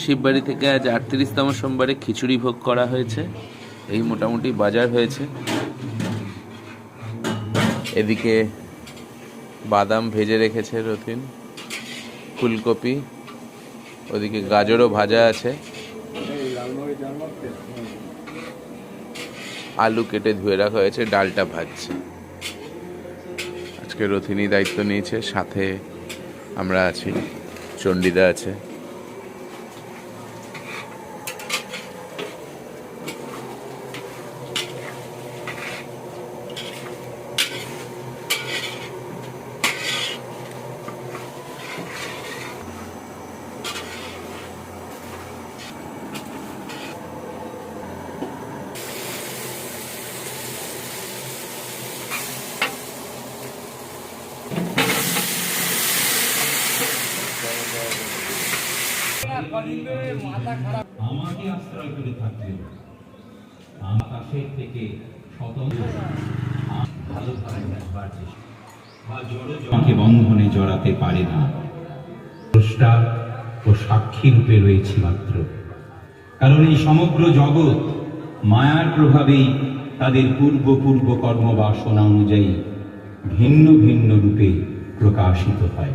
শিববাড়ি থেকে আজ ৩৮তম সোমবারে খিচুড়ি ভোগ করা হয়েছে। এই মোটামুটি বাজার হয়েছে। এদিকে বাদাম ভেজে রেখেছে রথিন, ফুলকপি, ওদিকে গাজরও ভাজা আছে, আলু কেটে ধুয়ে রাখা হয়েছে, ডালটা ভাজছে। আজকে রথিনই দায়িত্ব নিয়েছে, সাথে আমরা আছি, চণ্ডীদা আছে। আমাকে আশ্রয় করে থাকবে, আকাশের থেকে স্বতন্ত্র ভালো ধারায় দেখবার চেষ্টা বা জড়কে বন্ধনে জড়াতে পারে না। স্রষ্টা ও সাক্ষী রূপে রয়েছে মাত্র, কারণ এই সমগ্র জগৎ মায়ার প্রভাবেই তাদের পূর্ব কর্মবাসনা অনুযায়ী ভিন্ন ভিন্ন রূপে প্রকাশিত হয়।